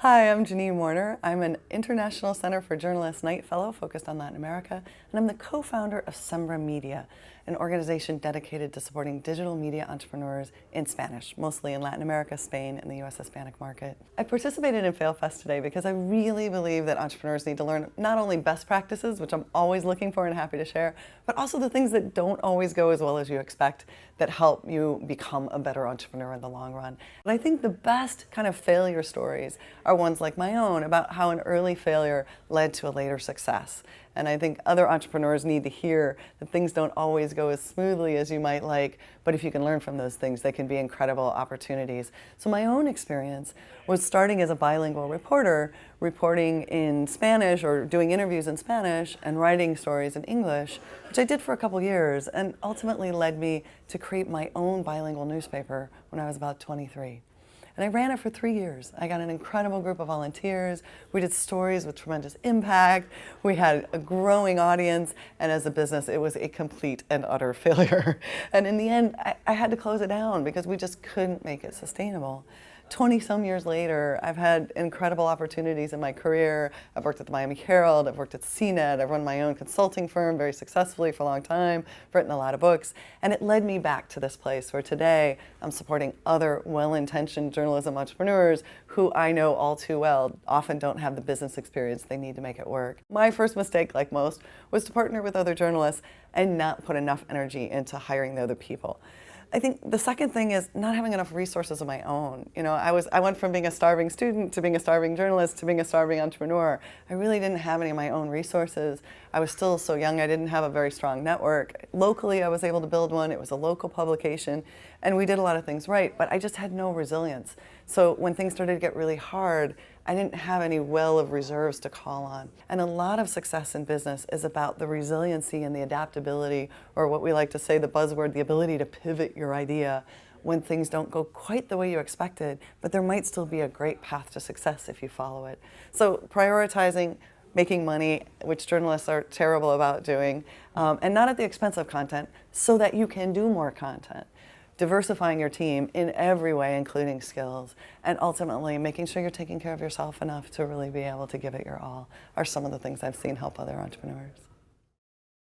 Hi, I'm Janine Warner. I'm an International Center for Journalists Knight Fellow focused on Latin America, and I'm the co-founder of Sembra Media, an organization dedicated to supporting digital media entrepreneurs in Spanish, mostly in Latin America, Spain, and the U.S. Hispanic market. I participated in FailFest today because I really believe that entrepreneurs need to learn not only best practices, which I'm always looking for and happy to share, but also the things that don't always go as well as you expect that help you become a better entrepreneur in the long run. And I think the best kind of failure stories are ones like my own about how an early failure led to a later success. And I think other entrepreneurs need to hear that things don't always go as smoothly as you might like, but if you can learn from those things, they can be incredible opportunities. So my own experience was starting as a bilingual reporter, reporting in Spanish or doing interviews in Spanish and writing stories in English, which I did for a couple years and ultimately led me to create my own bilingual newspaper when I was about 23. And I ran it for 3 years. I got an incredible group of volunteers. We did stories with tremendous impact. We had a growing audience. And as a business, it was a complete and utter failure. And in the end, I had to close it down because we just couldn't make it sustainable. 20-some years later, I've had incredible opportunities in my career. I've worked at the Miami Herald, I've worked at CNET, I've run my own consulting firm very successfully for a long time, I've written a lot of books, and it led me back to this place where today I'm supporting other well-intentioned journalism entrepreneurs who I know all too well often don't have the business experience they need to make it work. My first mistake, like most, was to partner with other journalists and not put enough energy into hiring the other people. I think the second thing is not having enough resources of my own. You know, I went from being a starving student to being a starving journalist to being a starving entrepreneur. I really didn't have any of my own resources. I was still so young, I didn't have a very strong network. Locally, I was able to build one. It was a local publication, and we did a lot of things right, but I just had no resilience. So when things started to get really hard, I didn't have any well of reserves to call on. And a lot of success in business is about the resiliency and the adaptability, or what we like to say, the buzzword, the ability to pivot your idea when things don't go quite the way you expected, but there might still be a great path to success if you follow it. So prioritizing making money, which journalists are terrible about doing, and not at the expense of content, so that you can do more content. Diversifying your team in every way, including skills, and ultimately making sure you're taking care of yourself enough to really be able to give it your all are some of the things I've seen help other entrepreneurs.